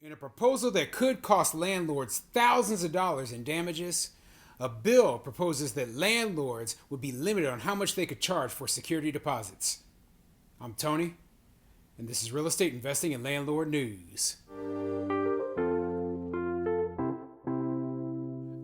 In a proposal that could cost landlords thousands of dollars in damages, a bill proposes that landlords would be limited on how much they could charge for security deposits. I'm Tony, and this is Real Estate Investing and Landlord News.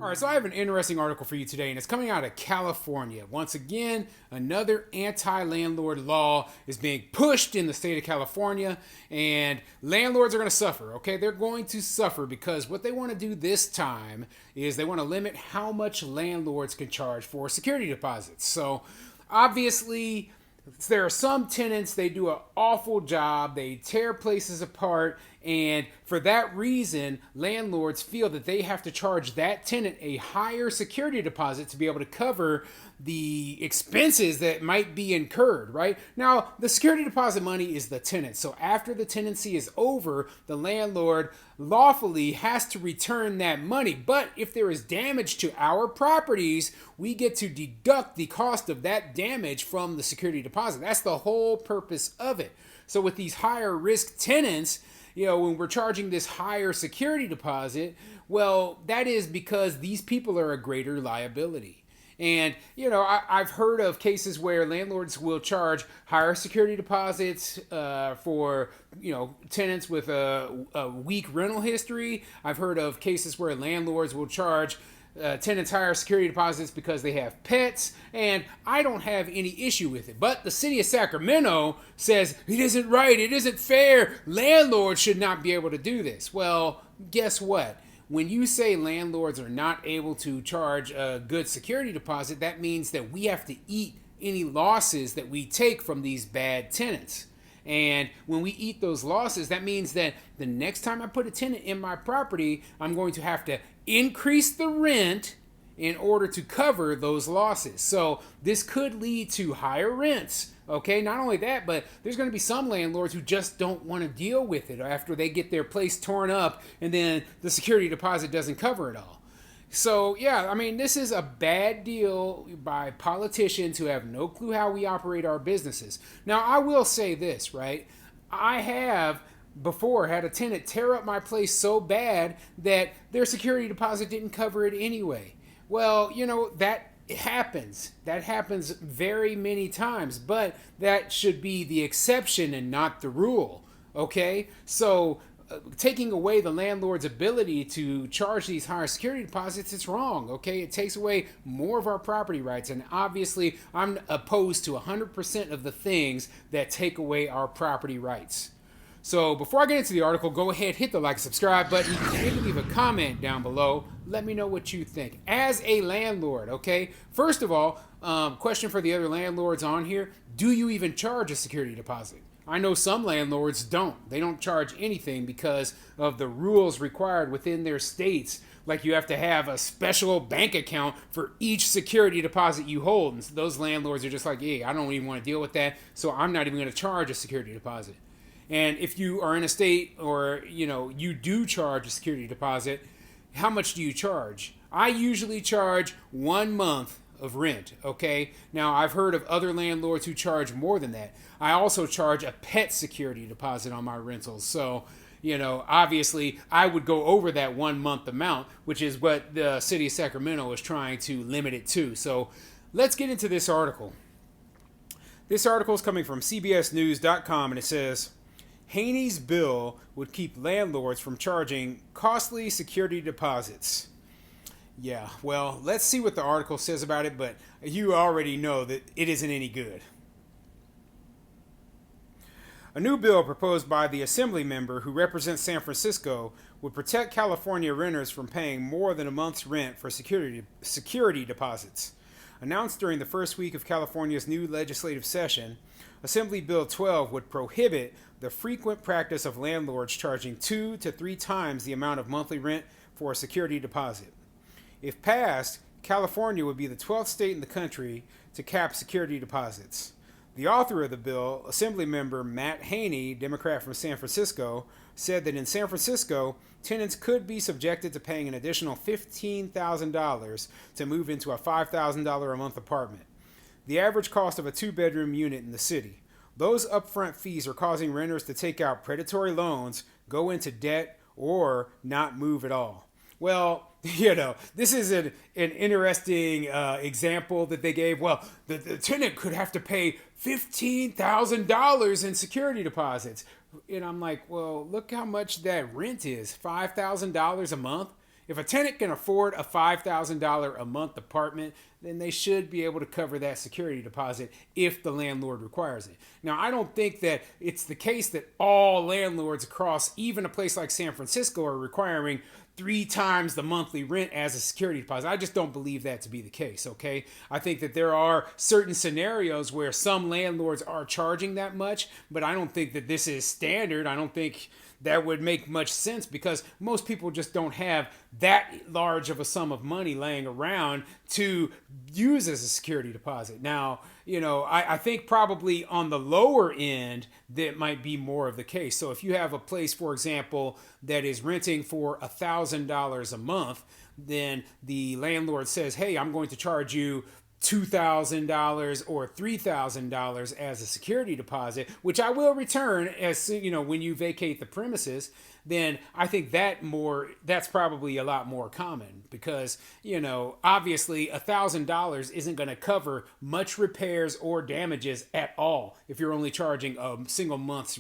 All right, so I have an interesting article for you today, and it's coming out of California. Once again, another anti-landlord law is being pushed in the state of California, and landlords are going to suffer, okay? They're going to suffer because what they want to do this time is they want to limit how much landlords can charge for security deposits. So, obviously, there are some tenants, they do an awful job, they tear places apart, and for that reason, landlords feel that they have to charge that tenant a higher security deposit to be able to cover the expenses that might be incurred, right? Now, the security deposit money is the tenant. So after the tenancy is over, the landlord lawfully has to return that money. But if there is damage to our properties, we get to deduct the cost of that damage from the security deposit. That's the whole purpose of it. So with these higher risk tenants, when we're charging this higher security deposit, well, that is because these people are a greater liability. And, I've heard of cases where landlords will charge higher security deposits for, tenants with a weak rental history. I've heard of cases where landlords will charge tenants higher security deposits because they have pets, and I don't have any issue with it. But the city of Sacramento says it isn't right, it isn't fair, landlords should not be able to do this. Well, guess what? When you say landlords are not able to charge a good security deposit, that means that we have to eat any losses that we take from these bad tenants. And when we eat those losses, that means that the next time I put a tenant in my property, I'm going to have to increase the rent in order to cover those losses. So this could lead to higher rents. Okay, not only that, but there's going to be some landlords who just don't want to deal with it after they get their place torn up and then the security deposit doesn't cover it all. So, this is a bad deal by politicians who have no clue how we operate our businesses. Now, I will say this, right? I have before had a tenant tear up my place so bad that their security deposit didn't cover it anyway. Well, that happens. That happens very many times, but that should be the exception and not the rule, okay? So taking away the landlord's ability to charge these higher security deposits, it's wrong, okay? It takes away more of our property rights, and obviously I'm opposed to 100% of the things that take away our property rights. So before I get into the article, go ahead, hit the like and subscribe button, maybe leave a comment down below. Let me know what you think. As a landlord, okay? First of all, question for the other landlords on here, do you even charge a security deposit? I know some landlords don't. They don't charge anything because of the rules required within their states. Like you have to have a special bank account for each security deposit you hold. And so those landlords are just like, yeah, I don't even want to deal with that, so I'm not even going to charge a security deposit. And if you are in a state or, you do charge a security deposit, how much do you charge? I usually charge 1 month of rent, okay? Now, I've heard of other landlords who charge more than that. I also charge a pet security deposit on my rentals. So, obviously, I would go over that 1 month amount, which is what the city of Sacramento is trying to limit it to. So, let's get into this article. This article is coming from CBSNews.com, and it says, Haney's bill would keep landlords from charging costly security deposits. Yeah, well, let's see what the article says about it, but you already know that it isn't any good. A new bill proposed by the assembly member who represents San Francisco would protect California renters from paying more than a month's rent for security deposits. Announced during the first week of California's new legislative session, Assembly Bill 12 would prohibit the frequent practice of landlords charging 2 to 3 times the amount of monthly rent for a security deposit. If passed, California would be the 12th state in the country to cap security deposits. The author of the bill, Assemblymember Matt Haney, Democrat from San Francisco, said that in San Francisco, tenants could be subjected to paying an additional $15,000 to move into a $5,000 a month apartment, the average cost of a 2-bedroom unit in the city. Those upfront fees are causing renters to take out predatory loans, go into debt, or not move at all. Well, this is an interesting example that they gave. Well, the tenant could have to pay $15,000 in security deposits. And I'm like, well, look how much that rent is, $5,000 a month. If a tenant can afford a $5,000 a month apartment, then they should be able to cover that security deposit if the landlord requires it. Now, I don't think that it's the case that all landlords across even a place like San Francisco are requiring 3 times the monthly rent as a security deposit. I just don't believe that to be the case, okay? I think that there are certain scenarios where some landlords are charging that much, but I don't think that this is standard. I don't think that would make much sense because most people just don't have that large of a sum of money laying around to use as a security deposit. Now, I think probably on the lower end, that might be more of the case. So if you have a place, for example, that is renting for $1,000 a month, then the landlord says, hey, I'm going to charge you $2,000 or $3,000 as a security deposit, which I will return as when you vacate the premises. Then I think that's probably a lot more common because obviously $1,000 isn't going to cover much repairs or damages at all if you're only charging a single month's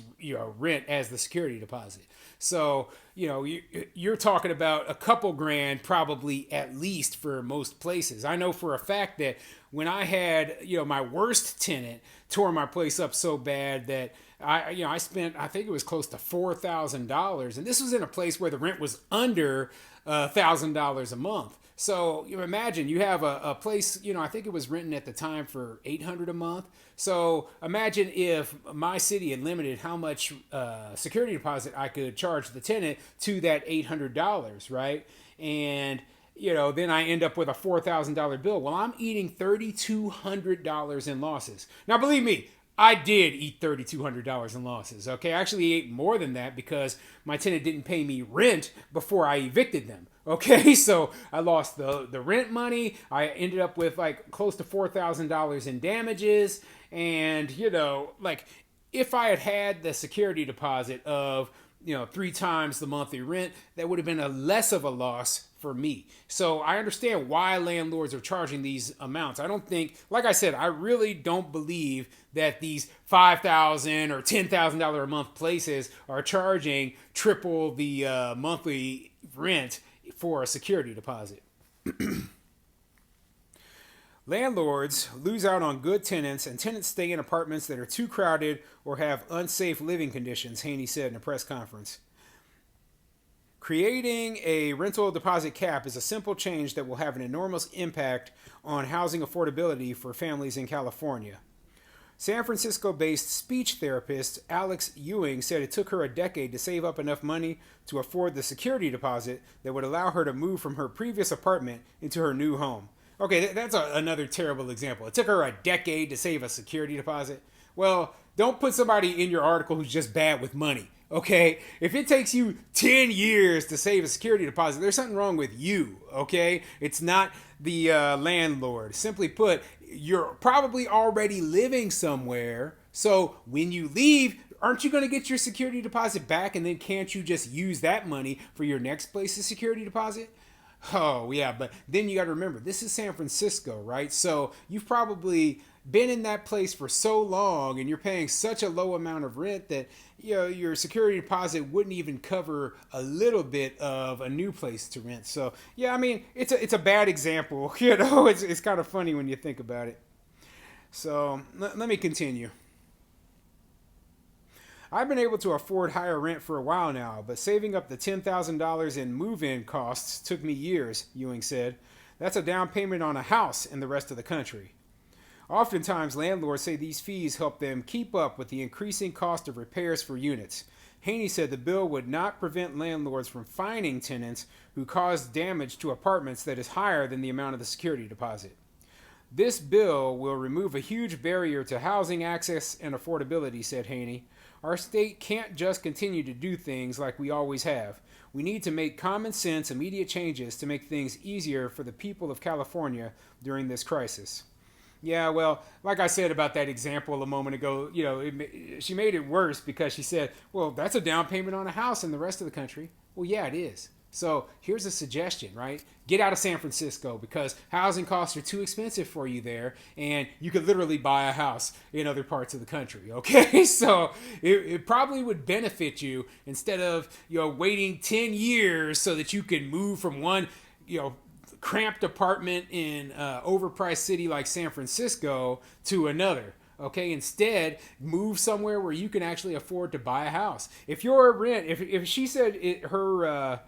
rent as the security deposit. So you're talking about a couple grand probably at least for most places. I know for a fact that when I had my worst tenant tore my place up so bad that I spent, I think it was close to $4,000, and this was in a place where the rent was under $1,000 a month. So imagine you have a place, I think it was renting at the time for $800 a month. So imagine if my city had limited how much security deposit I could charge the tenant to that $800, right? And then I end up with a $4,000 bill. Well, I'm eating $3,200 in losses. Now, believe me, I did eat $3,200 in losses. Okay, I actually ate more than that because my tenant didn't pay me rent before I evicted them. Okay, so I lost the rent money. I ended up with like close to $4,000 in damages. And, if I had the security deposit of, 3 times the monthly rent, that would have been a less of a loss for me. So I understand why landlords are charging these amounts. I don't think, like I said, I really don't believe that these $5,000 or $10,000 a month places are charging triple the monthly rent for a security deposit. Landlords lose out on good tenants, and tenants stay in apartments that are too crowded or have unsafe living conditions, Haney said in a press conference. Creating a rental deposit cap is a simple change that will have an enormous impact on housing affordability for families in California. San Francisco-based speech therapist Alex Ewing said it took her a decade to save up enough money to afford the security deposit that would allow her to move from her previous apartment into her new home. Okay, that's another terrible example. It took her a decade to save a security deposit. Well, don't put somebody in your article who's just bad with money, okay? If it takes you 10 years to save a security deposit, there's something wrong with you, okay? It's not the landlord. Simply put, you're probably already living somewhere, so when you leave, aren't you going to get your security deposit back, and then can't you just use that money for your next place's security deposit? Oh, yeah, but then you got to remember, this is San Francisco, right? So you've probably been in that place for so long and you're paying such a low amount of rent that your security deposit wouldn't even cover a little bit of a new place to rent. So, yeah, I mean, it's a bad example. It's kind of funny when you think about it. So let me continue. I've been able to afford higher rent for a while now, but saving up the $10,000 in move-in costs took me years, Ewing said. That's a down payment on a house in the rest of the country. Oftentimes, landlords say these fees help them keep up with the increasing cost of repairs for units. Haney said the bill would not prevent landlords from fining tenants who caused damage to apartments that is higher than the amount of the security deposit. This bill will remove a huge barrier to housing access and affordability, said Haney. Our state can't just continue to do things like we always have. We need to make common sense, immediate changes to make things easier for the people of California during this crisis. Yeah, well, like I said about that example a moment ago, she made it worse because she said, well, that's a down payment on a house in the rest of the country. Well, yeah, it is. So here's a suggestion, right? Get out of San Francisco because housing costs are too expensive for you there, and you could literally buy a house in other parts of the country. Okay, so it probably would benefit you instead of waiting 10 years so that you can move from one cramped apartment in overpriced city like San Francisco to another. Okay, instead, move somewhere where you can actually afford to buy a house. If your rent, if she said her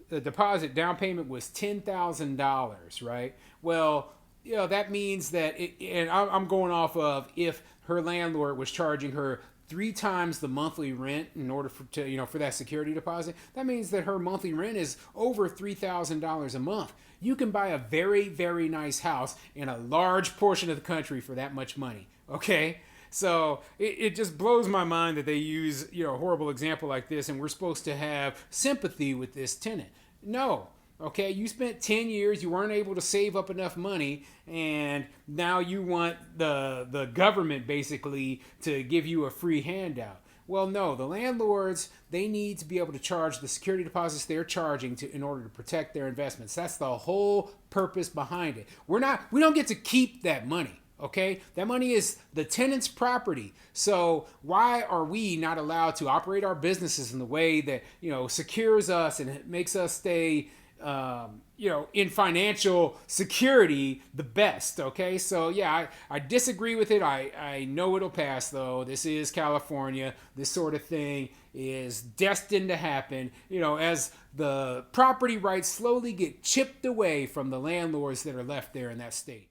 the deposit down payment was $10,000, right? Well, that means that and I'm going off of if her landlord was charging her 3 times the monthly rent in order for that security deposit. That means that her monthly rent is over $3,000 a month. You can buy a very, very nice house in a large portion of the country for that much money. Okay, so it just blows my mind that they use a horrible example like this, and we're supposed to have sympathy with this tenant. No. Okay, you spent 10 years, you weren't able to save up enough money, and now you want the government basically to give you a free handout. Well, no, the landlords, they need to be able to charge the security deposits they're charging in order to protect their investments. That's the whole purpose behind it. We don't get to keep that money. Okay, that money is the tenant's property. So why are we not allowed to operate our businesses in the way that secures us and makes us stay in financial security the best? Okay, so yeah, I disagree with it. I know it'll pass though. This is California. This sort of thing is destined to happen. As the property rights slowly get chipped away from the landlords that are left there in that state.